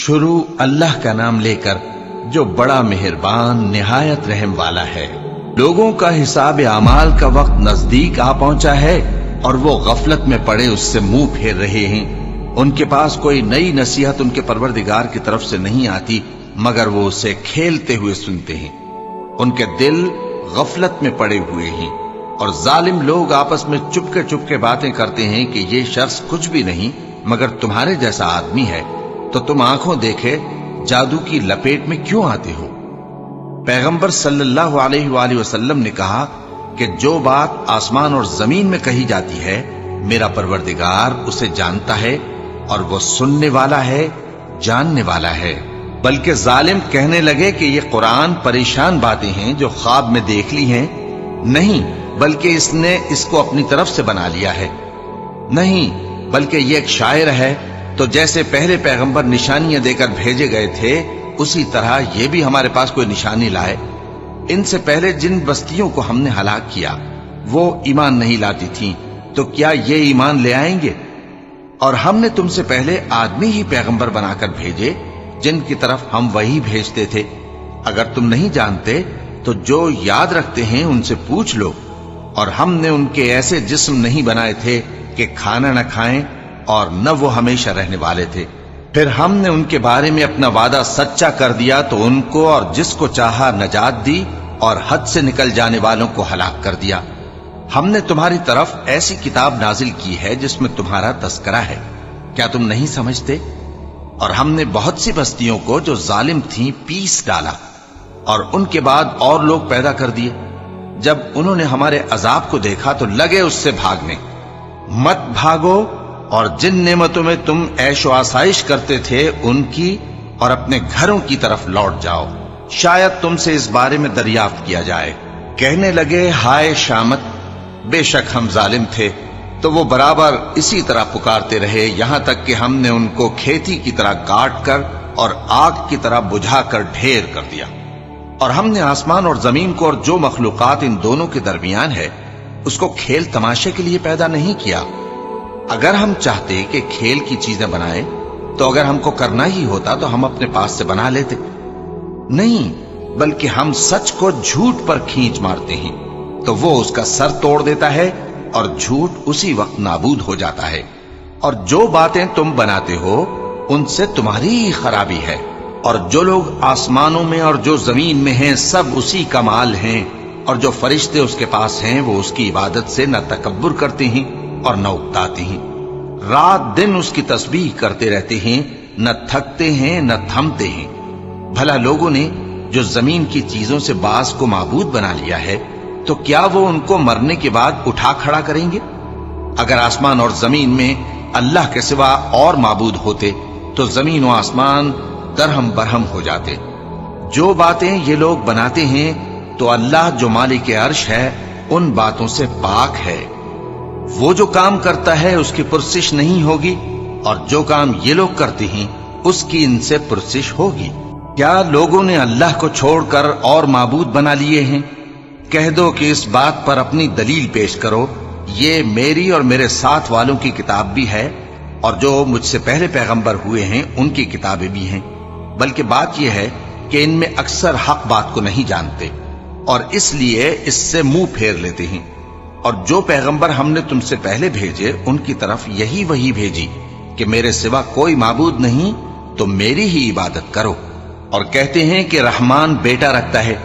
شروع اللہ کا نام لے کر جو بڑا مہربان نہایت رحم والا ہے۔ لوگوں کا حساب اعمال کا وقت نزدیک آ پہنچا ہے اور وہ غفلت میں پڑے اس سے منہ پھیر رہے ہیں۔ ان کے پاس کوئی نئی نصیحت ان کے پروردگار کی طرف سے نہیں آتی مگر وہ اسے کھیلتے ہوئے سنتے ہیں۔ ان کے دل غفلت میں پڑے ہوئے ہیں اور ظالم لوگ آپس میں چپکے باتیں کرتے ہیں کہ یہ شخص کچھ بھی نہیں مگر تمہارے جیسا آدمی ہے، تو تم آنکھوں دیکھے جادو کی لپیٹ میں کیوں آتے ہو؟ پیغمبر صلی اللہ علیہ وآلہ وسلم نے کہا کہ جو بات آسمان اور زمین میں کہی جاتی ہے میرا پروردگار اسے جانتا ہے اور وہ سننے والا ہے، جاننے والا ہے۔ بلکہ ظالم کہنے لگے کہ یہ قرآن پریشان باتیں ہیں جو خواب میں دیکھ لی ہیں، نہیں بلکہ اس نے اس کو اپنی طرف سے بنا لیا ہے، نہیں بلکہ یہ ایک شاعر ہے۔ تو جیسے پہلے پیغمبر نشانیاں دے کر بھیجے گئے تھے اسی طرح یہ بھی ہمارے پاس کوئی نشانی لائے۔ ان سے پہلے جن بستیوں کو ہم نے ہلاک کیا وہ ایمان نہیں لاتی تھیں، تو کیا یہ ایمان لے آئیں گے؟ اور ہم نے تم سے پہلے آدمی ہی پیغمبر بنا کر بھیجے جن کی طرف ہم وہی بھیجتے تھے۔ اگر تم نہیں جانتے تو جو یاد رکھتے ہیں ان سے پوچھ لو۔ اور ہم نے ان کے ایسے جسم نہیں بنائے تھے کہ کھانا نہ کھائیں اور نہ وہ ہمیشہ رہنے والے تھے۔ پھر ہم نے ان کے بارے میں اپنا وعدہ سچا کر دیا تو ان کو اور جس کو چاہا نجات دی اور حد سے نکل جانے والوں کو ہلاک کر دیا۔ ہم نے تمہاری طرف ایسی کتاب نازل کی ہے جس میں تمہارا تذکرہ ہے، کیا تم نہیں سمجھتے؟ اور ہم نے بہت سی بستیوں کو جو ظالم تھیں پیس ڈالا اور ان کے بعد اور لوگ پیدا کر دیے۔ جب انہوں نے ہمارے عذاب کو دیکھا تو لگے اس سے بھاگنے۔ مت بھاگو اور جن نعمتوں میں تم عیش و آسائش کرتے تھے ان کی اور اپنے گھروں کی طرف لوٹ جاؤ، شاید تم سے اس بارے میں دریافت کیا جائے۔ کہنے لگے ہائے شامت، بے شک ہم ظالم تھے۔ تو وہ برابر اسی طرح پکارتے رہے یہاں تک کہ ہم نے ان کو کھیتی کی طرح کاٹ کر اور آگ کی طرح بجھا کر ڈھیر کر دیا۔ اور ہم نے آسمان اور زمین کو اور جو مخلوقات ان دونوں کے درمیان ہے اس کو کھیل تماشے کے لیے پیدا نہیں کیا۔ اگر ہم چاہتے کہ کھیل کی چیزیں بنائیں تو اگر ہم کو کرنا ہی ہوتا تو ہم اپنے پاس سے بنا لیتے، نہیں بلکہ ہم سچ کو جھوٹ پر کھینچ مارتے ہیں تو وہ اس کا سر توڑ دیتا ہے اور جھوٹ اسی وقت نابود ہو جاتا ہے۔ اور جو باتیں تم بناتے ہو ان سے تمہاری ہی خرابی ہے۔ اور جو لوگ آسمانوں میں اور جو زمین میں ہیں سب اسی کا مال ہیں، اور جو فرشتے اس کے پاس ہیں وہ اس کی عبادت سے نہ تکبر کرتے ہیں اور نہ اکتاتے ہیں، رات دن اس کی تسبیح کرتے رہتے ہیں، نہ تھکتے ہیں نہ تھمتے ہیں۔ بھلا لوگوں نے جو زمین کی چیزوں سے بعض کو معبود بنا لیا ہے تو کیا وہ ان کو مرنے کے بعد اٹھا کھڑا کریں گے؟ اگر آسمان اور زمین میں اللہ کے سوا اور معبود ہوتے تو زمین و آسمان درہم برہم ہو جاتے۔ جو باتیں یہ لوگ بناتے ہیں تو اللہ جو مالک عرش ہے ان باتوں سے پاک ہے۔ وہ جو کام کرتا ہے اس کی پرسش نہیں ہوگی، اور جو کام یہ لوگ کرتے ہیں اس کی ان سے پرسش ہوگی۔ کیا لوگوں نے اللہ کو چھوڑ کر اور معبود بنا لیے ہیں؟ کہہ دو کہ اس بات پر اپنی دلیل پیش کرو، یہ میری اور میرے ساتھ والوں کی کتاب بھی ہے اور جو مجھ سے پہلے پیغمبر ہوئے ہیں ان کی کتابیں بھی ہیں۔ بلکہ بات یہ ہے کہ ان میں اکثر حق بات کو نہیں جانتے اور اس لیے اس سے منہ پھیر لیتے ہیں۔ اور جو پیغمبر ہم نے تم سے پہلے بھیجے ان کی طرف یہی وحی بھیجی کہ میرے سوا کوئی معبود نہیں تو میری ہی عبادت کرو۔ اور کہتے ہیں کہ رحمان بیٹا رکھتا ہے،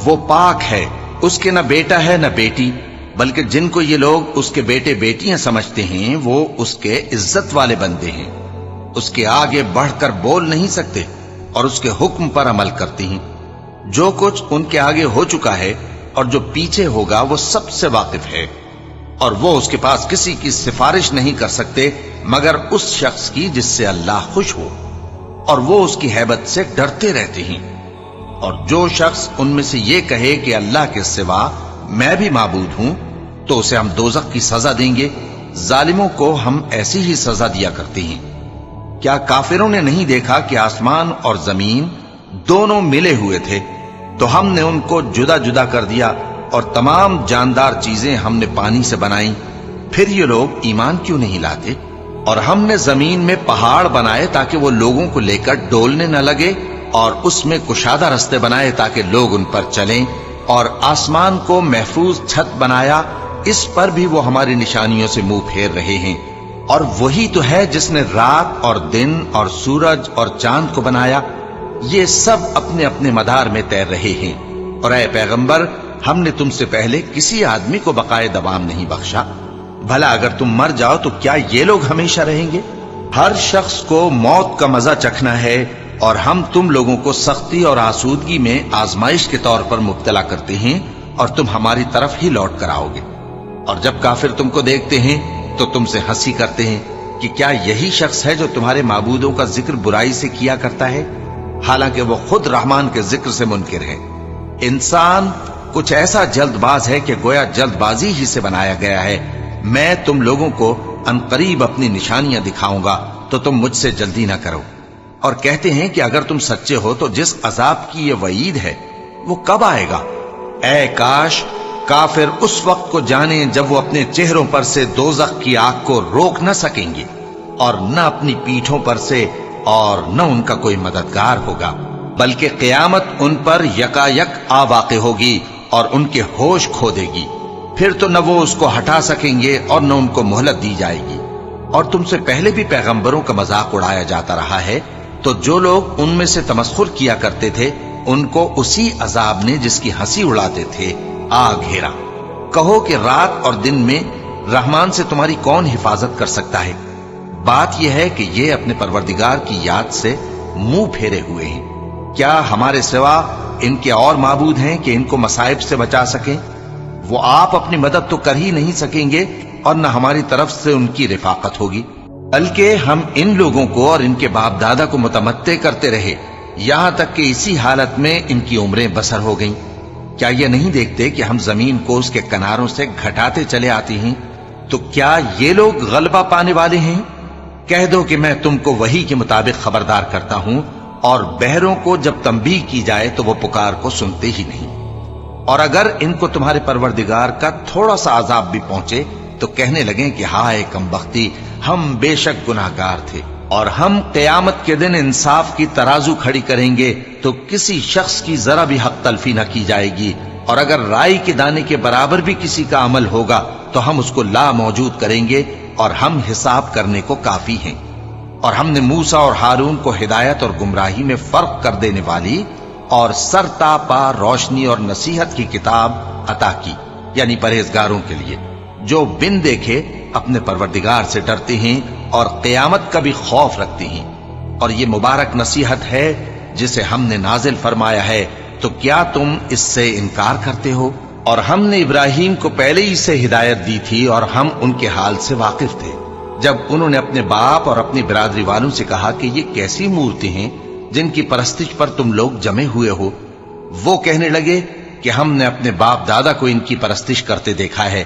وہ پاک ہے، اس کے نہ بیٹا ہے نہ بیٹی، بلکہ جن کو یہ لوگ اس کے بیٹے بیٹیاں سمجھتے ہیں وہ اس کے عزت والے بندے ہیں، اس کے آگے بڑھ کر بول نہیں سکتے اور اس کے حکم پر عمل کرتے ہیں۔ جو کچھ ان کے آگے ہو چکا ہے اور جو پیچھے ہوگا وہ سب سے واقف ہے، اور وہ اس کے پاس کسی کی سفارش نہیں کر سکتے مگر اس شخص کی جس سے اللہ خوش ہو، اور وہ اس کی ہیبت سے ڈرتے رہتے ہیں۔ اور جو شخص ان میں سے یہ کہے کہ اللہ کے سوا میں بھی معبود ہوں تو اسے ہم دوزخ کی سزا دیں گے۔ ظالموں کو ہم ایسی ہی سزا دیا کرتے ہیں۔ کیا کافروں نے نہیں دیکھا کہ آسمان اور زمین دونوں ملے ہوئے تھے تو ہم نے ان کو جدا جدا کر دیا اور تمام جاندار چیزیں ہم نے پانی سے بنائیں، پھر یہ لوگ ایمان کیوں نہیں لاتے؟ اور ہم نے زمین میں پہاڑ بنائے تاکہ وہ لوگوں کو لے کر ڈولنے نہ لگے، اور اس میں کشادہ رستے بنائے تاکہ لوگ ان پر چلیں، اور آسمان کو محفوظ چھت بنایا، اس پر بھی وہ ہماری نشانیوں سے منہ پھیر رہے ہیں۔ اور وہی تو ہے جس نے رات اور دن اور سورج اور چاند کو بنایا، یہ سب اپنے اپنے مدار میں تیر رہے ہیں۔ اور اے پیغمبر، ہم نے تم سے پہلے کسی آدمی کو بقائے دوام نہیں بخشا، بھلا اگر تم مر جاؤ تو کیا یہ لوگ ہمیشہ رہیں گے؟ ہر شخص کو موت کا مزہ چکھنا ہے، اور ہم تم لوگوں کو سختی اور آسودگی میں آزمائش کے طور پر مبتلا کرتے ہیں، اور تم ہماری طرف ہی لوٹ کر آؤ گے۔ اور جب کافر تم کو دیکھتے ہیں تو تم سے ہنسی کرتے ہیں کہ کیا یہی شخص ہے جو تمہارے معبودوں کا ذکر برائی سے کیا کرتا ہے، حالانکہ وہ خود رحمان کے ذکر سے منکر ہے۔ انسان کچھ ایسا جلد باز ہے کہ گویا جلد بازی ہی سے بنایا گیا ہے۔ میں تم لوگوں کو عنقریب اپنی نشانیاں دکھاؤں گا تو تم مجھ سے جلدی نہ کرو۔ اور کہتے ہیں کہ اگر تم سچے ہو تو جس عذاب کی یہ وعید ہے وہ کب آئے گا؟ اے کاش کافر اس وقت کو جانیں جب وہ اپنے چہروں پر سے دوزخ کی آگ کو روک نہ سکیں گے، اور نہ اپنی پیٹھوں پر سے، اور نہ ان کا کوئی مددگار ہوگا، بلکہ قیامت ان پر یکا یک آ واقع ہوگی اور ان کے ہوش کھو دے گی۔ پھر تو نہ وہ اس کو ہٹا سکیں گے اور نہ ان کو مہلت دی جائے گی۔ اور تم سے پہلے بھی پیغمبروں کا مذاق اڑایا جاتا رہا ہے، تو جو لوگ ان میں سے تمسخر کیا کرتے تھے ان کو اسی عذاب نے جس کی ہنسی اڑاتے تھے آ گھیرا۔ کہو کہ رات اور دن میں رحمان سے تمہاری کون حفاظت کر سکتا ہے؟ بات یہ ہے کہ یہ اپنے پروردگار کی یاد سے منہ پھیرے ہوئے ہیں۔ کیا ہمارے سوا ان کے اور معبود ہیں کہ ان کو مصائب سے بچا سکیں؟ وہ آپ اپنی مدد تو کر ہی نہیں سکیں گے، اور نہ ہماری طرف سے ان کی رفاقت ہوگی، بلکہ ہم ان لوگوں کو اور ان کے باپ دادا کو متمتع کرتے رہے، یہاں تک کہ اسی حالت میں ان کی عمریں بسر ہو گئیں۔ کیا یہ نہیں دیکھتے کہ ہم زمین کو اس کے کناروں سے گھٹاتے چلے آتے ہیں؟ تو کیا یہ لوگ غلبہ پانے والے ہیں؟ کہہ دو کہ میں تم کو وحی کے مطابق خبردار کرتا ہوں، اور بہروں کو جب تنبیہ کی جائے تو وہ پکار کو سنتے ہی نہیں۔ اور اگر ان کو تمہارے پروردگار کا تھوڑا سا عذاب بھی پہنچے تو کہنے لگیں کہ ہائے کم بختی، ہم بے شک گناہگار تھے۔ اور ہم قیامت کے دن انصاف کی ترازو کھڑی کریں گے تو کسی شخص کی ذرا بھی حق تلفی نہ کی جائے گی، اور اگر رائی کے دانے کے برابر بھی کسی کا عمل ہوگا تو ہم اس کو لا موجود کریں گے، اور ہم حساب کرنے کو کافی ہیں۔ اور ہم نے موسیٰ اور ہارون کو ہدایت اور گمراہی میں فرق کر دینے والی اور سر تا پا روشنی اور نصیحت کی کتاب عطا کی، یعنی پرہیزگاروں کے لیے جو بن دیکھے اپنے پروردگار سے ڈرتے ہیں اور قیامت کا بھی خوف رکھتے ہیں۔ اور یہ مبارک نصیحت ہے جسے ہم نے نازل فرمایا ہے، تو کیا تم اس سے انکار کرتے ہو؟ اور ہم نے ابراہیم کو پہلے ہی سے ہدایت دی تھی، اور ہم ان کے حال سے واقف تھے جب انہوں نے اپنے باپ اور اپنی برادری والوں سے کہا کہ یہ کیسی مورتی ہیں جن کی پرستش پر تم لوگ جمے ہوئے ہو۔ وہ کہنے لگے کہ ہم نے اپنے باپ دادا کو ان کی پرستش کرتے دیکھا ہے۔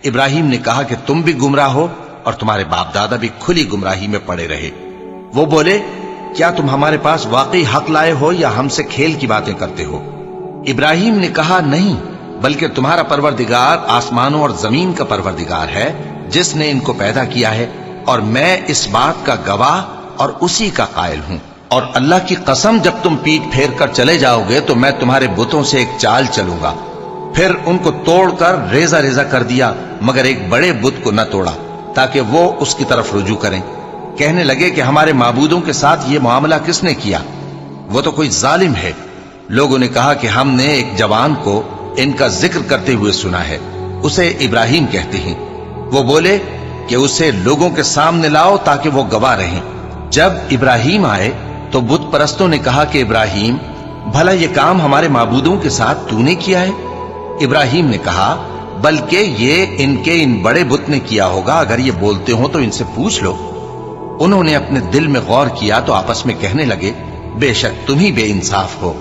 ابراہیم نے کہا کہ تم بھی گمراہ ہو اور تمہارے باپ دادا بھی کھلی گمراہی میں پڑے رہے۔ وہ بولے کیا تم ہمارے پاس واقعی حق لائے ہو یا ہم سے کھیل کی باتیں کرتے ہو؟ ابراہیم نے کہا نہیں، بلکہ تمہارا پروردگار آسمانوں اور زمین کا پروردگار ہے جس نے ان کو پیدا کیا ہے، اور میں اس بات کا گواہ اور اسی کا قائل ہوں۔ اور اللہ کی قسم جب تم پیٹ پھیر کر چلے جاؤ گے تو میں تمہارے بتوں سے ایک چال چلوں گا۔ پھر ان کو توڑ کر ریزہ ریزہ کر دیا، مگر ایک بڑے بت کو نہ توڑا تاکہ وہ اس کی طرف رجوع کریں۔ کہنے لگے کہ ہمارے معبودوں کے ساتھ یہ معاملہ کس نے کیا؟ وہ تو کوئی ظالم ہے۔ لوگوں نے کہا کہ ہم نے ایک جوان کو ان کا ذکر کرتے ہوئے سنا ہے، اسے ابراہیم کہتے ہیں۔ وہ بولے کہ اسے لوگوں کے سامنے لاؤ تاکہ وہ گواہ رہیں۔ جب ابراہیم آئے تو بت پرستوں نے کہا کہ ابراہیم، بھلا یہ کام ہمارے معبودوں کے ساتھ تو نے کیا ہے؟ ابراہیم نے کہا بلکہ یہ ان کے ان بڑے بت نے کیا ہوگا، اگر یہ بولتے ہوں تو ان سے پوچھ لو۔ انہوں نے اپنے دل میں غور کیا تو آپس میں کہنے لگے بے شک تم ہی بے انصاف ہو۔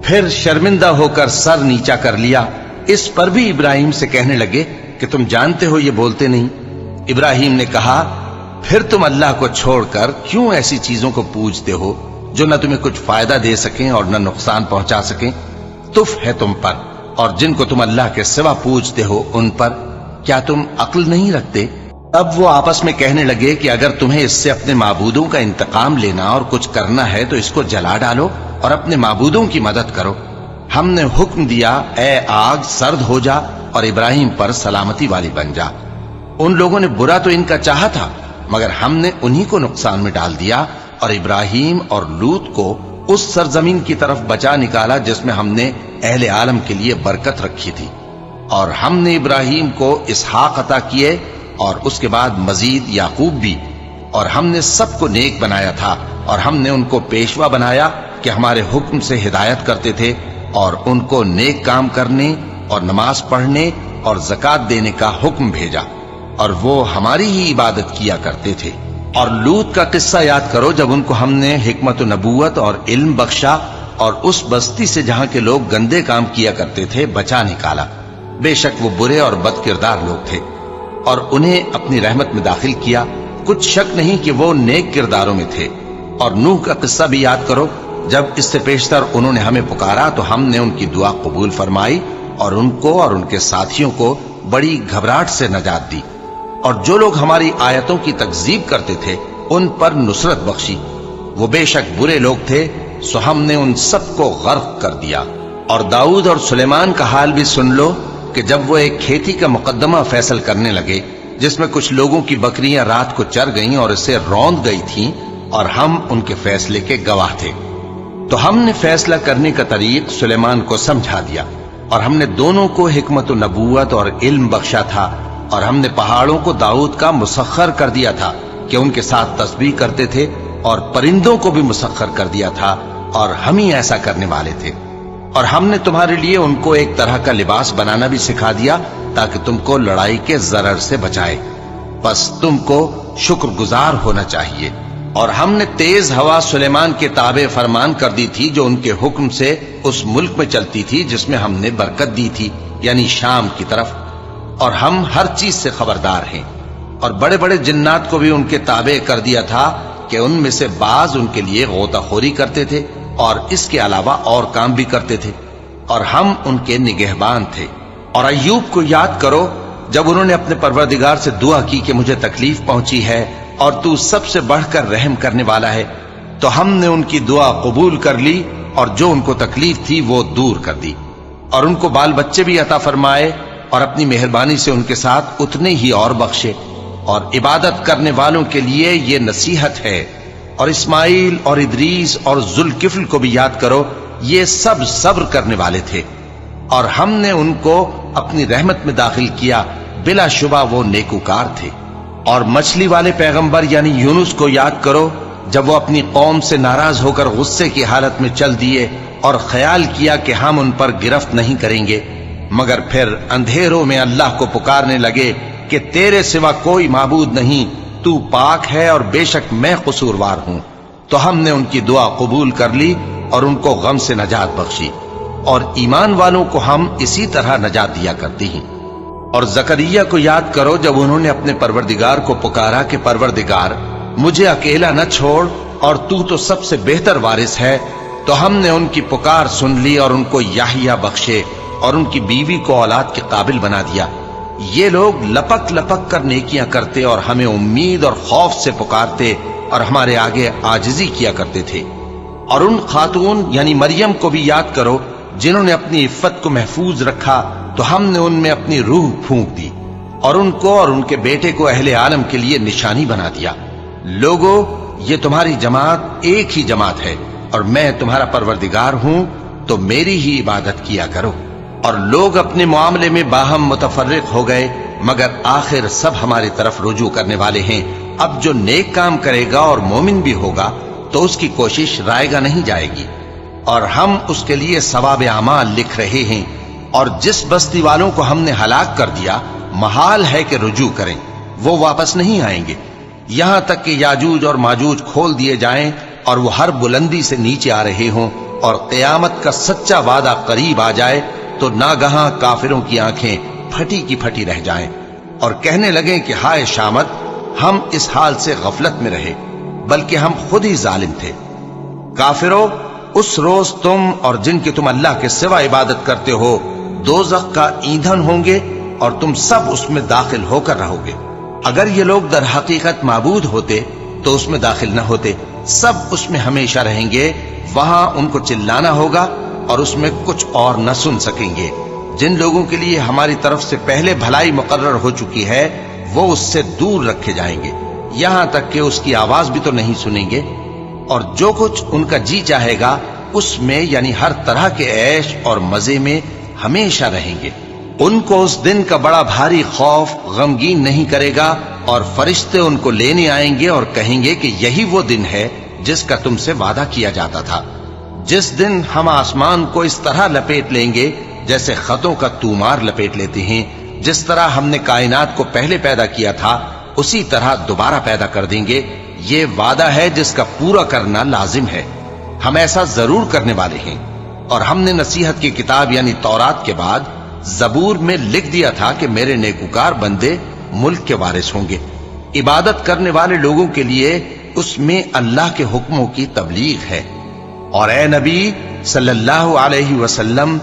پھر شرمندہ ہو کر سر نیچا کر لیا۔ اس پر بھی ابراہیم سے کہنے لگے کہ تم جانتے ہو یہ بولتے نہیں۔ ابراہیم نے کہا پھر تم اللہ کو چھوڑ کر کیوں ایسی چیزوں کو پوجتے ہو جو نہ تمہیں کچھ فائدہ دے سکیں اور نہ نقصان پہنچا سکیں؟ تف ہے تم پر اور جن کو تم اللہ کے سوا پوجتے ہو ان پر، کیا تم عقل نہیں رکھتے؟ اب وہ آپس میں کہنے لگے کہ اگر تمہیں اس سے اپنے معبودوں کا انتقام لینا اور کچھ کرنا ہے تو اس کو جلا ڈالو اور اپنے معبودوں کی مدد کرو۔ ہم نے حکم دیا اے آگ سرد ہو جا اور ابراہیم پر سلامتی والی بن جا۔ ان لوگوں نے برا تو ان کا چاہا تھا، مگر ہم نے انہی کو نقصان میں ڈال دیا اور ابراہیم اور لوط کو اس سرزمین کی طرف بچا نکالا جس میں ہم نے اہل عالم کے لیے برکت رکھی تھی۔ اور ہم نے ابراہیم کو اسحاق عطا کیے اور اس کے بعد مزید یعقوب بھی، اور ہم نے سب کو نیک بنایا تھا اور ہم نے ان کو پیشوا بنایا کہ ہمارے حکم سے ہدایت کرتے تھے اور ان کو نیک کام کرنے اور نماز پڑھنے اور زکات دینے کا حکم بھیجا، اور وہ ہماری ہی عبادت کیا کرتے تھے۔ اور لوط کا قصہ یاد کرو جب ان کو ہم نے حکمت و نبوت اور علم بخشا اور اس بستی سے جہاں کے لوگ گندے کام کیا کرتے تھے بچا نکالا۔ بے شک وہ برے اور بد کردار لوگ تھے، اور انہیں اپنی رحمت میں داخل کیا، کچھ شک نہیں کہ وہ نیک کرداروں میں تھے۔ اور نوح کا قصہ بھی یاد کرو جب اس سے پیشتر انہوں نے ہمیں پکارا تو ہم نے ان کی دعا قبول فرمائی اور ان کو اور ان کے ساتھیوں کو بڑی گھبراہٹ سے نجات دی، اور جو لوگ ہماری آیتوں کی تکذیب کرتے تھے ان پر نصرت بخشی۔ وہ بے شک برے لوگ تھے، سو ہم نے ان سب کو غرق کر دیا۔ اور داؤد اور سلیمان کا حال بھی سن لو کہ جب وہ ایک کھیتی کا مقدمہ فیصل کرنے لگے جس میں کچھ لوگوں کی بکریاں رات کو چر گئیں اور اسے روند گئی تھیں، اور ہم ان کے فیصلے کے گواہ تھے، تو ہم نے فیصلہ کرنے کا طریق سلیمان کو سمجھا دیا، اور ہم نے دونوں کو حکمت و نبوت اور علم بخشا تھا، اور ہم نے پہاڑوں کو داؤد کا مسخر کر دیا تھا کہ ان کے ساتھ تسبیح کرتے تھے، اور پرندوں کو بھی مسخر کر دیا تھا، اور ہم ہی ایسا کرنے والے تھے۔ اور ہم نے تمہارے لیے ان کو ایک طرح کا لباس بنانا بھی سکھا دیا تاکہ تم کو لڑائی کے ضرر سے بچائے، بس تم کو شکر گزار ہونا چاہیے۔ اور ہم نے تیز ہوا سلیمان کے تابع فرمان کر دی تھی جو ان کے حکم سے اس ملک میں چلتی تھی جس میں ہم نے برکت دی تھی، یعنی شام کی طرف، اور ہم ہر چیز سے خبردار ہیں۔ اور بڑے بڑے جنات کو بھی ان کے تابع کر دیا تھا کہ ان میں سے بعض ان کے لیے غوطہ خوری کرتے تھے اور اس کے علاوہ اور کام بھی کرتے تھے، اور ہم ان کے نگہبان تھے۔ اور ایوب کو یاد کرو جب انہوں نے اپنے پروردگار سے دعا کی کہ مجھے تکلیف پہنچی ہے اور تو سب سے بڑھ کر رحم کرنے والا ہے، تو ہم نے ان کی دعا قبول کر لی اور جو ان کو تکلیف تھی وہ دور کر دی، اور ان کو بال بچے بھی عطا فرمائے اور اپنی مہربانی سے ان کے ساتھ اتنے ہی اور بخشے۔ اور عبادت کرنے والوں کے لیے یہ نصیحت ہے۔ اور اسماعیل اور ادریس اور ذوالکفل کو بھی یاد کرو، یہ سب صبر کرنے والے تھے، اور ہم نے ان کو اپنی رحمت میں داخل کیا، بلا شبہ وہ نیکوکار تھے۔ اور مچھلی والے پیغمبر یعنی یونس کو یاد کرو جب وہ اپنی قوم سے ناراض ہو کر غصے کی حالت میں چل دیے اور خیال کیا کہ ہم ان پر گرفت نہیں کریں گے، مگر پھر اندھیروں میں اللہ کو پکارنے لگے کہ تیرے سوا کوئی معبود نہیں، تو پاک ہے اور بے شک میں قصوروار ہوں، تو ہم نے ان کی دعا قبول کر لی اور ان کو غم سے نجات بخشی، اور ایمان والوں کو ہم اسی طرح نجات دیا کرتی ہیں۔ اور زکریا کو یاد کرو جب انہوں نے اپنے پروردگار کو پکارا کہ پروردگار مجھے اکیلا نہ چھوڑ اور تو سب سے بہتر وارث ہے، تو ہم نے ان کی پکار سن لی اور ان کو یحییٰ بخشے اور ان کی بیوی کو اولاد کے قابل بنا دیا۔ یہ لوگ لپک لپک کر نیکیاں کرتے اور ہمیں امید اور خوف سے پکارتے اور ہمارے آگے عاجزی کیا کرتے تھے۔ اور ان خاتون یعنی مریم کو بھی یاد کرو جنہوں نے اپنی عفت کو محفوظ رکھا، تو ہم نے ان میں اپنی روح پھونک دی اور ان کو اور ان کے بیٹے کو اہل عالم کے لیے نشانی بنا دیا۔ لوگو، یہ تمہاری جماعت ایک ہی جماعت ہے اور میں تمہارا پروردگار ہوں، تو میری ہی عبادت کیا کرو۔ اور لوگ اپنے معاملے میں باہم متفرق ہو گئے، مگر آخر سب ہماری طرف رجوع کرنے والے ہیں۔ اب جو نیک کام کرے گا اور مومن بھی ہوگا تو اس کی کوشش رائے گا نہیں جائے گی، اور ہم اس کے لیے ثواب اعمال لکھ رہے ہیں۔ اور جس بستی والوں کو ہم نے ہلاک کر دیا محال ہے کہ رجوع کریں، وہ واپس نہیں آئیں گے، یہاں تک کہ یاجوج اور ماجوج کھول دیے جائیں اور وہ ہر بلندی سے نیچے آ رہے ہوں، اور قیامت کا سچا وعدہ قریب آ جائے تو ناگہاں کافروں کی آنکھیں پھٹی کی پھٹی رہ جائیں اور کہنے لگیں کہ ہائے شامت، ہم اس حال سے غفلت میں رہے، بلکہ ہم خود ہی ظالم تھے۔ کافروں، اس روز تم اور جن کی تم اللہ کے سوا عبادت کرتے ہو دوزخ کا ایندھن ہوں گے اور تم سب اس میں داخل ہو کر رہو گے۔ اگر یہ لوگ در حقیقت معبود ہوتے تو اس میں داخل نہ ہوتے، سب اس میں ہمیشہ رہیں گے، وہاں ان کو چلانا ہوگا اور اس میں کچھ اور نہ سن سکیں گے۔ جن لوگوں کے لیے ہماری طرف سے پہلے بھلائی مقرر ہو چکی ہے وہ اس سے دور رکھے جائیں گے، یہاں تک کہ اس کی آواز بھی تو نہیں سنیں گے، اور جو کچھ ان کا جی چاہے گا اس میں یعنی ہر طرح کے عیش اور مزے میں ہمیشہ رہیں گے۔ ان کو اس دن کا بڑا بھاری خوف غمگین نہیں کرے گا، اور فرشتے ان کو لینے آئیں گے اور کہیں گے کہ یہی وہ دن ہے جس کا تم سے وعدہ کیا جاتا تھا، جس دن ہم آسمان کو اس طرح لپیٹ لیں گے جیسے خطوں کا تومار لپیٹ لیتے ہیں، جس طرح ہم نے کائنات کو پہلے پیدا کیا تھا اسی طرح دوبارہ پیدا کر دیں گے۔ یہ وعدہ ہے جس کا پورا کرنا لازم ہے، ہم ایسا ضرور کرنے والے ہیں۔ اور ہم نے نصیحت کی کتاب یعنی تورات کے بعد زبور میں لکھ دیا تھا کہ میرے نیکوکار بندے ملک کے وارث ہوں گے۔ عبادت کرنے والے لوگوں کے لیے اس میں اللہ کے حکموں کی تبلیغ ہے۔ اور اے نبی صلی اللہ علیہ وسلم،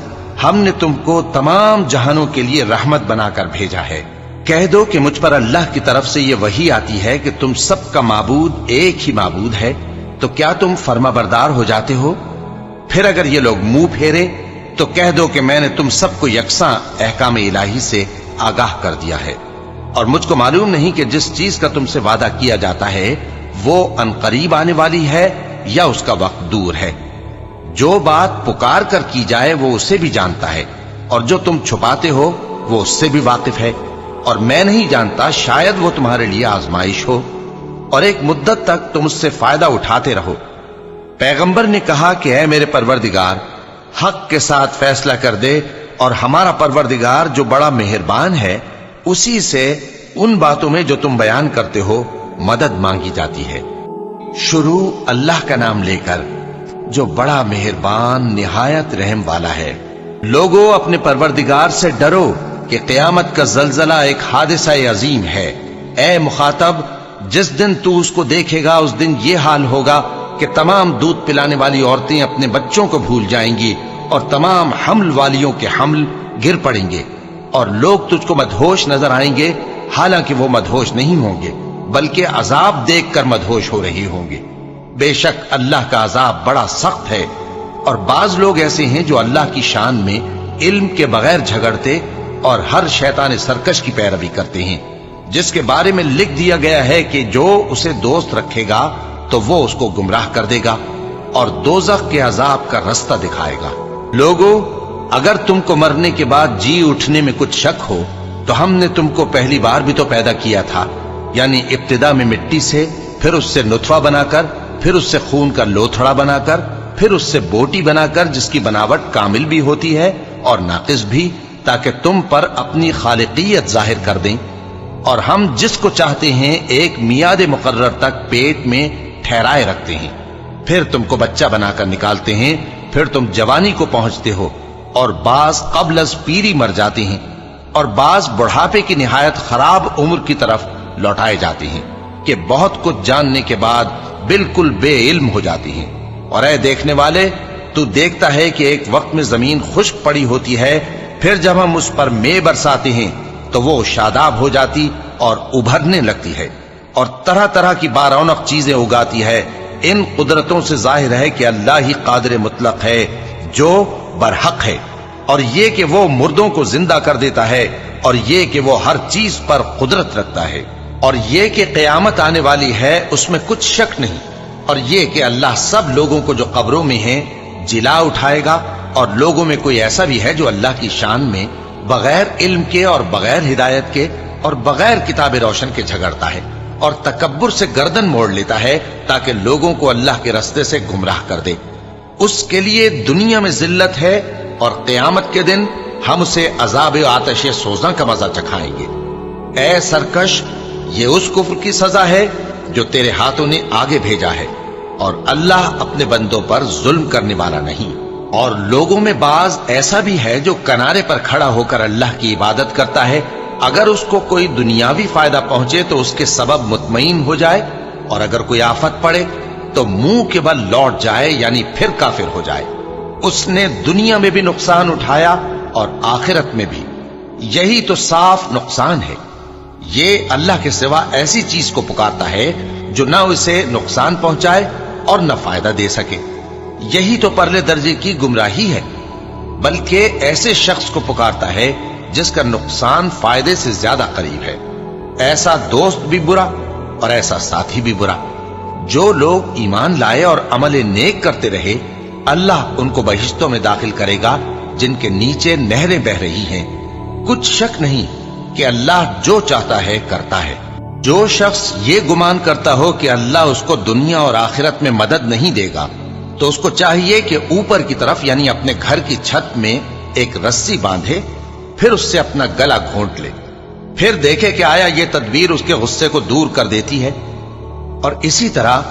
ہم نے تم کو تمام جہانوں کے لیے رحمت بنا کر بھیجا ہے۔ کہہ دو کہ مجھ پر اللہ کی طرف سے یہ وحی آتی ہے کہ تم سب کا معبود ایک ہی معبود ہے، تو کیا تم فرما بردار ہو جاتے ہو؟ پھر اگر یہ لوگ منہ پھیرے تو کہہ دو کہ میں نے تم سب کو یکساں احکام الہی سے آگاہ کر دیا ہے، اور مجھ کو معلوم نہیں کہ جس چیز کا تم سے وعدہ کیا جاتا ہے وہ عنقریب آنے والی ہے یا اس کا وقت دور ہے۔ جو بات پکار کر کی جائے وہ اسے بھی جانتا ہے، اور جو تم چھپاتے ہو وہ اس سے بھی واقف ہے، اور میں نہیں جانتا، شاید وہ تمہارے لیے آزمائش ہو، اور ایک مدت تک تم اس سے فائدہ اٹھاتے رہو۔ پیغمبر نے کہا کہ اے میرے پروردگار، حق کے ساتھ فیصلہ کر دے، اور ہمارا پروردگار جو بڑا مہربان ہے اسی سے ان باتوں میں جو تم بیان کرتے ہو مدد مانگی جاتی ہے۔ شروع اللہ کا نام لے کر جو بڑا مہربان نہایت رحم والا ہے۔ لوگوں اپنے پروردگار سے ڈرو کہ قیامت کا زلزلہ ایک حادثہ عظیم ہے۔ اے مخاطب، جس دن تو اس کو دیکھے گا اس دن یہ حال ہوگا کہ تمام دودھ پلانے والی عورتیں اپنے بچوں کو بھول جائیں گی، اور تمام حمل والیوں کے حمل گر پڑیں گے، اور لوگ تجھ کو مدہوش نظر آئیں گے، حالانکہ وہ مدہوش نہیں ہوں گے بلکہ عذاب دیکھ کر مدہوش ہو رہے ہوں گے۔ بے شک اللہ کا عذاب بڑا سخت ہے۔ اور بعض لوگ ایسے ہیں جو اللہ کی شان میں علم کے بغیر جھگڑتے اور ہر شیطان سرکش کی پیروی کرتے ہیں، جس کے بارے میں لکھ دیا گیا ہے کہ جو اسے دوست رکھے گا تو وہ اس کو گمراہ کر دے گا اور دوزخ کے عذاب کا رستہ دکھائے گا۔ لوگوں، اگر تم کو مرنے کے بعد جی اٹھنے میں کچھ شک ہو تو ہم نے تم کو پہلی بار بھی تو پیدا کیا تھا، یعنی ابتدا میں مٹی سے، پھر اس سے نطفہ بنا کر، پھر اس سے خون کا لوتھڑا بنا کر، پھر اس سے بوٹی بنا کر جس کی بناوٹ کامل بھی ہوتی ہے اور ناقص بھی، تاکہ تم پر اپنی خالقیت ظاہر کر دیں۔ اور ہم جس کو چاہتے ہیں ایک میعاد مقرر تک پیٹ میں ٹھہرائے رکھتے ہیں، پھر تم کو بچہ بنا کر نکالتے ہیں، پھر تم جوانی کو پہنچتے ہو، اور بعض قبل از پیری مر جاتے ہیں، اور بعض بڑھاپے کی نہایت خراب عمر کی طرف لوٹائے جاتے ہیں کہ بہت کچھ جاننے کے بعد بالکل بے علم ہو جاتے ہیں۔ اور اے دیکھنے والے، تو دیکھتا ہے کہ ایک وقت میں زمین خشک پڑی ہوتی ہے، پھر جب ہم اس پر مے برساتے ہیں تو وہ شاداب ہو جاتی اور ابھرنے لگتی ہے اور طرح طرح کی بارونق چیزیں اگاتی ہے۔ ان قدرتوں سے ظاہر ہے کہ اللہ ہی قادر مطلق ہے جو برحق ہے، اور یہ کہ وہ مردوں کو زندہ کر دیتا ہے، اور یہ کہ وہ ہر چیز پر قدرت رکھتا ہے، اور یہ کہ قیامت آنے والی ہے اس میں کچھ شک نہیں، اور یہ کہ اللہ سب لوگوں کو جو قبروں میں ہیں جلا اٹھائے گا۔ اور لوگوں میں کوئی ایسا بھی ہے جو اللہ کی شان میں بغیر علم کے اور بغیر ہدایت کے اور بغیر کتاب روشن کے جھگڑتا ہے اور تکبر سے گردن موڑ لیتا ہے تاکہ لوگوں کو اللہ کے رستے سے گمراہ کر دے۔ اس کے لیے دنیا میں ذلت ہے، اور قیامت کے دن ہم اسے عذاب آتش سوزاں کا مزہ چکھائیں گے۔ اے سرکش، یہ اس کفر کی سزا ہے جو تیرے ہاتھوں نے آگے بھیجا ہے، اور اللہ اپنے بندوں پر ظلم کرنے والا نہیں۔ اور لوگوں میں بعض ایسا بھی ہے جو کنارے پر کھڑا ہو کر اللہ کی عبادت کرتا ہے، اگر اس کو کوئی دنیاوی فائدہ پہنچے تو اس کے سبب مطمئن ہو جائے، اور اگر کوئی آفت پڑے تو منہ کے بل لوٹ جائے، یعنی پھر کافر ہو جائے۔ اس نے دنیا میں بھی نقصان اٹھایا اور آخرت میں بھی، یہی تو صاف نقصان ہے۔ یہ اللہ کے سوا ایسی چیز کو پکارتا ہے جو نہ اسے نقصان پہنچائے اور نہ فائدہ دے سکے. یہی تو پرلے درجے کی گمراہی ہے. بلکہ ایسے شخص کو پکارتا ہے جس کا نقصان فائدے سے زیادہ قریب ہے. ایسا دوست بھی برا اور ایسا ساتھی بھی برا. جو لوگ ایمان لائے اور عمل نیک کرتے رہے اللہ ان کو بہشتوں میں داخل کرے گا جن کے نیچے نہریں بہ رہی ہیں. کچھ شک نہیں کہ اللہ جو چاہتا ہے کرتا ہے. جو شخص یہ گمان کرتا ہو کہ اللہ اس کو دنیا اور آخرت میں مدد نہیں دے گا تو اس کو چاہیے کہ اوپر کی طرف یعنی اپنے گھر کی چھت میں ایک رسی باندھے، پھر اس سے اپنا گلا گھونٹ لے، پھر دیکھے کہ آیا یہ تدبیر اس کے غصے کو دور کر دیتی ہے. اور اسی طرح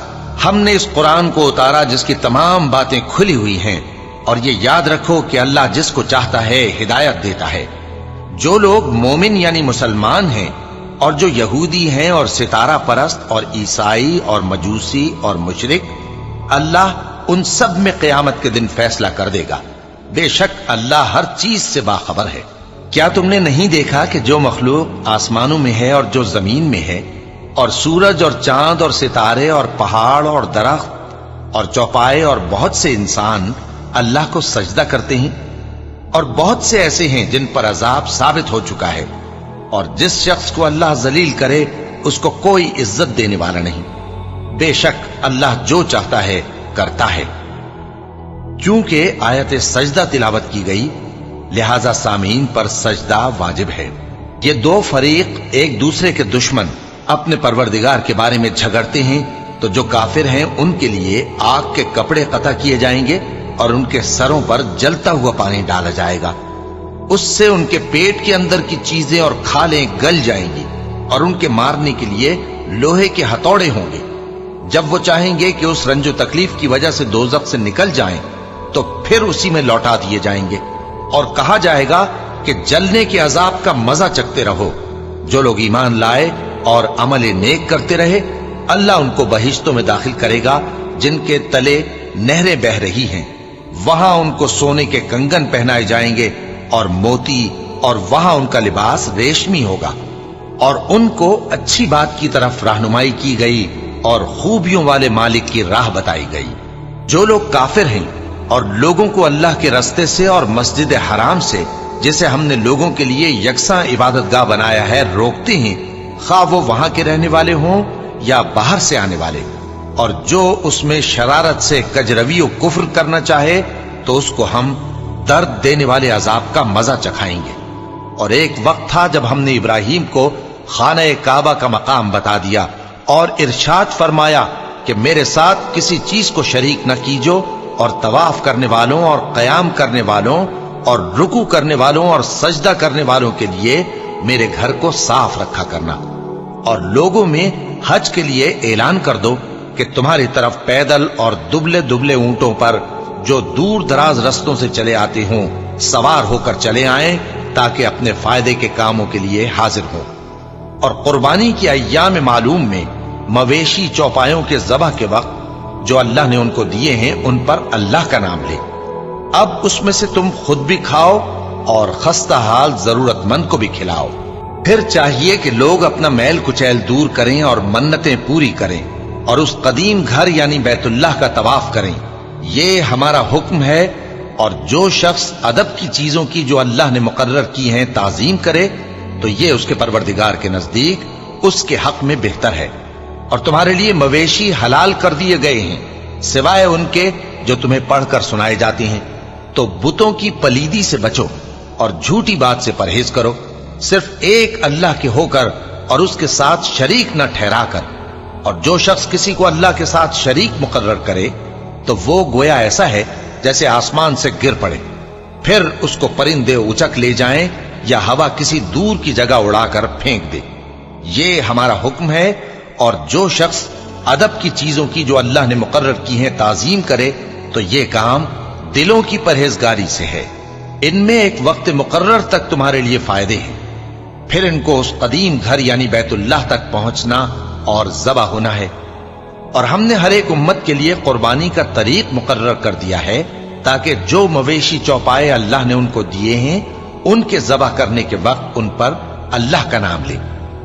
ہم نے اس قرآن کو اتارا جس کی تمام باتیں کھلی ہوئی ہیں. اور یہ یاد رکھو کہ اللہ جس کو چاہتا ہے ہدایت دیتا ہے. جو لوگ مومن یعنی مسلمان ہیں اور جو یہودی ہیں اور ستارہ پرست اور عیسائی اور مجوسی اور مشرک، اللہ ان سب میں قیامت کے دن فیصلہ کر دے گا. بے شک اللہ ہر چیز سے باخبر ہے. کیا تم نے نہیں دیکھا کہ جو مخلوق آسمانوں میں ہے اور جو زمین میں ہے، اور سورج اور چاند اور ستارے اور پہاڑ اور درخت اور چوپائے اور بہت سے انسان اللہ کو سجدہ کرتے ہیں، اور بہت سے ایسے ہیں جن پر عذاب ثابت ہو چکا ہے. اور جس شخص کو اللہ ذلیل کرے اس کو کوئی عزت دینے والا نہیں. بے شک اللہ جو چاہتا ہے کرتا ہے. کیونکہ آیت سجدہ تلاوت کی گئی لہذا سامعین پر سجدہ واجب ہے. یہ دو فریق ایک دوسرے کے دشمن اپنے پروردگار کے بارے میں جھگڑتے ہیں تو جو کافر ہیں ان کے لیے آگ کے کپڑے قطع کیے جائیں گے اور ان کے سروں پر جلتا ہوا پانی ڈالا جائے گا. اس سے ان کے پیٹ کے اندر کی چیزیں اور کھالیں گل جائیں گی اور ان کے مارنے کے لیے لوہے کے ہتھوڑے ہوں گے. جب وہ چاہیں گے کہ اس رنج و تکلیف کی وجہ سے دوزخ سے نکل جائیں تو پھر اسی میں لوٹا دیے جائیں گے اور کہا جائے گا کہ جلنے کے عذاب کا مزہ چکھتے رہو. جو لوگ ایمان لائے اور عمل نیک کرتے رہے اللہ ان کو بہشتوں میں داخل کرے گا جن کے تلے نہریں بہ رہی ہیں. وہاں ان کو سونے کے کنگن پہنائے جائیں گے اور موتی، اور وہاں ان کا لباس ریشمی ہوگا. اور ان کو اچھی بات کی طرف رہنمائی کی گئی اور خوبیوں والے مالک کی راہ بتائی گئی. جو لوگ کافر ہیں اور لوگوں کو اللہ کے رستے سے اور مسجد حرام سے جسے ہم نے لوگوں کے لیے یکساں عبادت گاہ بنایا ہے روکتے ہیں، خواہ وہ وہاں کے رہنے والے ہوں یا باہر سے آنے والے، اور جو اس میں شرارت سے کجروی و کفر کرنا چاہے تو اس کو ہم درد دینے والے عذاب کا مزہ چکھائیں گے. اور ایک وقت تھا جب ہم نے ابراہیم کو خانہ کعبہ کا مقام بتا دیا اور ارشاد فرمایا کہ میرے ساتھ کسی چیز کو شریک نہ کیجو، اور طواف کرنے والوں اور قیام کرنے والوں اور رکوع کرنے والوں اور سجدہ کرنے والوں کے لیے میرے گھر کو صاف رکھا کرنا. اور لوگوں میں حج کے لیے اعلان کر دو کہ تمہاری طرف پیدل اور دبلے دبلے اونٹوں پر جو دور دراز رستوں سے چلے آتے ہوں سوار ہو کر چلے آئیں تاکہ اپنے فائدے کے کاموں کے لیے حاضر ہوں. اور قربانی کی ایام معلوم میں مویشی چوپایوں کے ذبح کے وقت جو اللہ نے ان کو دیے ہیں ان پر اللہ کا نام لے. اب اس میں سے تم خود بھی کھاؤ اور خستہ حال ضرورت مند کو بھی کھلاؤ. پھر چاہیے کہ لوگ اپنا میل کچیل دور کریں اور منتیں پوری کریں اور اس قدیم گھر یعنی بیت اللہ کا طواف کریں. یہ ہمارا حکم ہے. اور جو شخص ادب کی چیزوں کی جو اللہ نے مقرر کی ہیں تعظیم کرے تو یہ اس کے پروردگار کے نزدیک اس کے حق میں بہتر ہے. اور تمہارے لیے مویشی حلال کر دیے گئے ہیں سوائے ان کے جو تمہیں پڑھ کر سنائے جاتے ہیں. تو بتوں کی پلیدی سے بچو اور جھوٹی بات سے پرہیز کرو، صرف ایک اللہ کے ہو کر اور اس کے ساتھ شریک نہ ٹھہرا کر. اور جو شخص کسی کو اللہ کے ساتھ شریک مقرر کرے تو وہ گویا ایسا ہے جیسے آسمان سے گر پڑے، پھر اس کو پرندے اچک لے جائیں یا ہوا کسی دور کی جگہ اڑا کر پھینک دے. یہ ہمارا حکم ہے. اور جو شخص ادب کی چیزوں کی جو اللہ نے مقرر کی ہیں تعظیم کرے تو یہ کام دلوں کی پرہیزگاری سے ہے. ان میں ایک وقت مقرر تک تمہارے لیے فائدے ہیں، پھر ان کو اس قدیم گھر یعنی بیت اللہ تک پہنچنا اور ذبح ہونا ہے. اور ہم نے ہر ایک امت کے لیے قربانی کا طریق مقرر کر دیا ہے تاکہ جو مویشی چوپائے اللہ نے ان کو دیے ہیں ان کے ذبح کرنے کے وقت ان پر اللہ کا نام لے.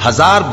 1000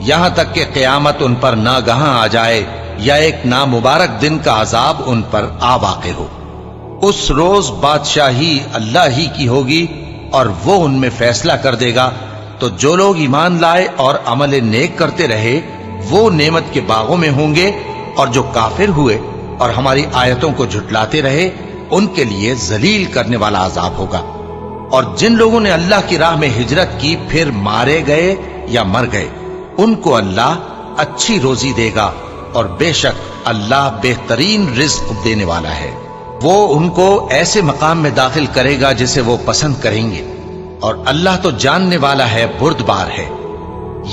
یہاں تک کہ قیامت ان پر ناگہاں آ جائے یا ایک نامبارک دن کا عذاب ان پر آ واقع ہو۔ اس روز بادشاہی اللہ ہی کی ہوگی اور وہ ان میں فیصلہ کر دے گا، تو جو لوگ ایمان لائے اور عمل نیک کرتے رہے وہ نعمت کے باغوں میں ہوں گے، اور جو کافر ہوئے اور ہماری آیتوں کو جھٹلاتے رہے ان کے لیے ذلیل کرنے والا عذاب ہوگا۔ اور جن لوگوں نے اللہ کی راہ میں ہجرت کی پھر مارے گئے یا مر گئے ان کو اللہ اچھی روزی دے گا، اور بے شک اللہ بہترین رزق دینے والا ہے۔ وہ ان کو ایسے مقام میں داخل کرے گا جسے وہ پسند کریں گے، اور اللہ تو جاننے والا ہے، بردبار ہے۔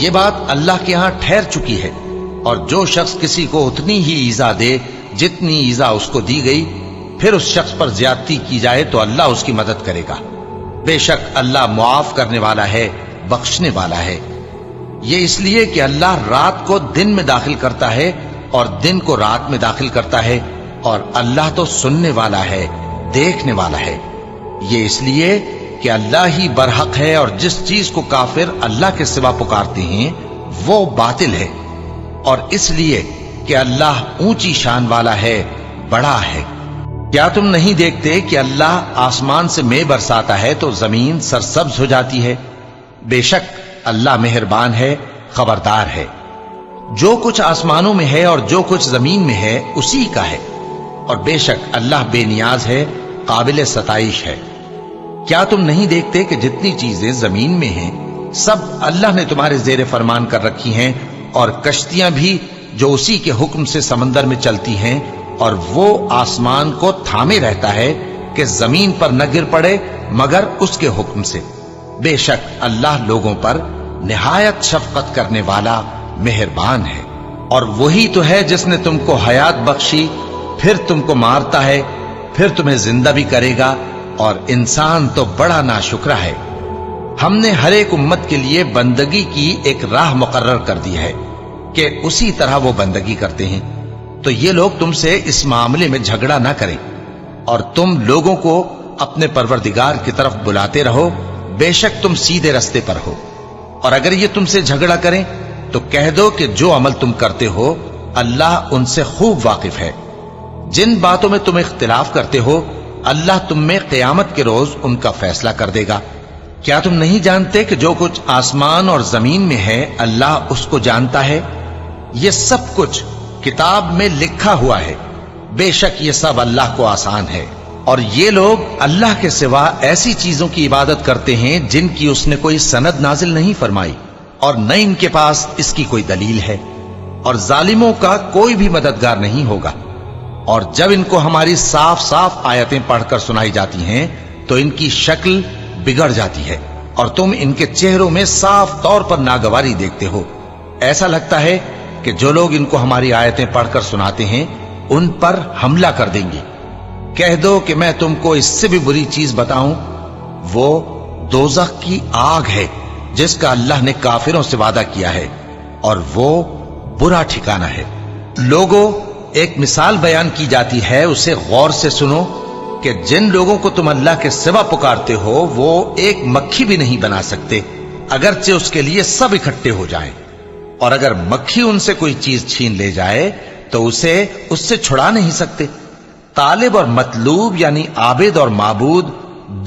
یہ بات اللہ کے ہاں ٹھہر چکی ہے، اور جو شخص کسی کو اتنی ہی ایذا دے جتنی ایذا اس کو دی گئی، پھر اس شخص پر زیادتی کی جائے تو اللہ اس کی مدد کرے گا۔ بے شک اللہ معاف کرنے والا ہے، بخشنے والا ہے۔ یہ اس لیے کہ اللہ رات کو دن میں داخل کرتا ہے اور دن کو رات میں داخل کرتا ہے، اور اللہ تو سننے والا ہے، دیکھنے والا ہے۔ یہ اس لیے کہ اللہ ہی برحق ہے، اور جس چیز کو کافر اللہ کے سوا پکارتے ہیں وہ باطل ہے، اور اس لیے کہ اللہ اونچی شان والا ہے، بڑا ہے۔ کیا تم نہیں دیکھتے کہ اللہ آسمان سے مے برساتا ہے تو زمین سرسبز ہو جاتی ہے؟ بے شک اللہ مہربان ہے، خبردار ہے۔ جو کچھ آسمانوں میں ہے اور جو کچھ زمین میں ہے اسی کا ہے، اور بے شک اللہ بے نیاز ہے، قابل ستائش ہے۔ کیا تم نہیں دیکھتے کہ جتنی چیزیں زمین میں ہیں سب اللہ نے تمہارے زیر فرمان کر رکھی ہیں، اور کشتیاں بھی جو اسی کے حکم سے سمندر میں چلتی ہیں، اور وہ آسمان کو تھامے رہتا ہے کہ زمین پر نہ گر پڑے مگر اس کے حکم سے۔ بے شک اللہ لوگوں پر نہایت شفقت کرنے والا مہربان ہے۔ اور وہی تو ہے جس نے تم کو حیات بخشی، پھر تم کو مارتا ہے، پھر تمہیں زندہ بھی کرے گا، اور انسان تو بڑا ناشکرا ہے۔ ہم نے ہر ایک امت کے لیے بندگی کی ایک راہ مقرر کر دی ہے کہ اسی طرح وہ بندگی کرتے ہیں، تو یہ لوگ تم سے اس معاملے میں جھگڑا نہ کریں، اور تم لوگوں کو اپنے پروردگار کی طرف بلاتے رہو، بے شک تم سیدھے رستے پر ہو۔ اور اگر یہ تم سے جھگڑا کریں تو کہہ دو کہ جو عمل تم کرتے ہو اللہ ان سے خوب واقف ہے۔ جن باتوں میں تم اختلاف کرتے ہو اللہ تم میں قیامت کے روز ان کا فیصلہ کر دے گا۔ کیا تم نہیں جانتے کہ جو کچھ آسمان اور زمین میں ہے اللہ اس کو جانتا ہے؟ یہ سب کچھ کتاب میں لکھا ہوا ہے، بے شک یہ سب اللہ کو آسان ہے۔ اور یہ لوگ اللہ کے سوا ایسی چیزوں کی عبادت کرتے ہیں جن کی اس نے کوئی سند نازل نہیں فرمائی، اور نہ ان کے پاس اس کی کوئی دلیل ہے، اور ظالموں کا کوئی بھی مددگار نہیں ہوگا۔ اور جب ان کو ہماری صاف صاف آیتیں پڑھ کر سنائی جاتی ہیں تو ان کی شکل بگڑ جاتی ہے، اور تم ان کے چہروں میں صاف طور پر ناگواری دیکھتے ہو۔ ایسا لگتا ہے کہ جو لوگ ان کو ہماری آیتیں پڑھ کر سناتے ہیں ان پر حملہ کر دیں گے۔ کہہ دو کہ میں تم کو اس سے بھی بری چیز بتاؤں، وہ دوزخ کی آگ ہے جس کا اللہ نے کافروں سے وعدہ کیا ہے، اور وہ برا ٹھکانہ ہے۔ لوگوں، ایک مثال بیان کی جاتی ہے، اسے غور سے سنو کہ جن لوگوں کو تم اللہ کے سوا پکارتے ہو وہ ایک مکھی بھی نہیں بنا سکتے، اگرچہ اس کے لیے سب اکٹھے ہو جائیں۔ اور اگر مکھی ان سے کوئی چیز چھین لے جائے تو اسے اس سے چھڑا نہیں سکتے۔ طالب اور مطلوب یعنی عابد اور معبود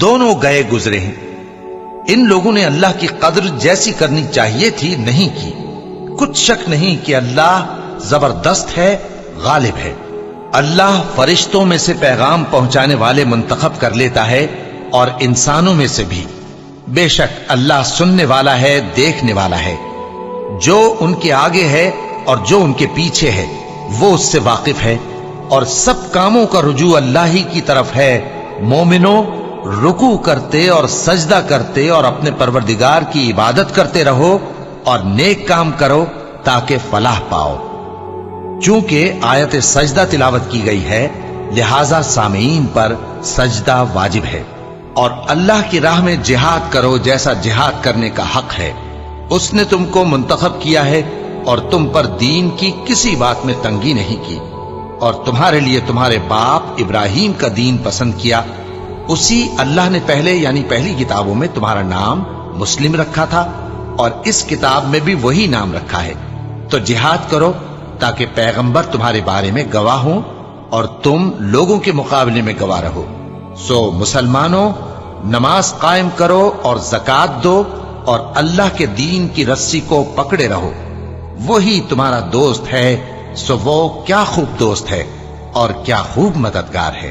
دونوں گئے گزرے ہیں۔ ان لوگوں نے اللہ کی قدر جیسی کرنی چاہیے تھی نہیں کی۔ کچھ شک نہیں کہ اللہ زبردست ہے، غالب ہے۔ اللہ فرشتوں میں سے پیغام پہنچانے والے منتخب کر لیتا ہے اور انسانوں میں سے بھی۔ بے شک اللہ سننے والا ہے، دیکھنے والا ہے۔ جو ان کے آگے ہے اور جو ان کے پیچھے ہے وہ اس سے واقف ہے، اور سب کاموں کا رجوع اللہ ہی کی طرف ہے۔ مومنوں، رکوع کرتے اور سجدہ کرتے اور اپنے پروردگار کی عبادت کرتے رہو اور نیک کام کرو تاکہ فلاح پاؤ۔ چونکہ آیت سجدہ تلاوت کی گئی ہے لہذا سامعین پر سجدہ واجب ہے۔ اور اللہ کی راہ میں جہاد کرو جیسا جہاد کرنے کا حق ہے۔ اس نے تم کو منتخب کیا ہے اور تم پر دین کی کسی بات میں تنگی نہیں کی، اور تمہارے لیے تمہارے باپ ابراہیم کا دین پسند کیا۔ اسی اللہ نے پہلے یعنی پہلی کتابوں میں تمہارا نام مسلم رکھا تھا، اور اس کتاب میں بھی وہی نام رکھا ہے۔ تو جہاد کرو تاکہ پیغمبر تمہارے بارے میں گواہ ہوں اور تم لوگوں کے مقابلے میں گواہ رہو۔ سو مسلمانوں، نماز قائم کرو اور زکات دو اور اللہ کے دین کی رسی کو پکڑے رہو، وہی تمہارا دوست ہے۔ سو وہ کیا خوب دوست ہے اور کیا خوب مددگار ہے۔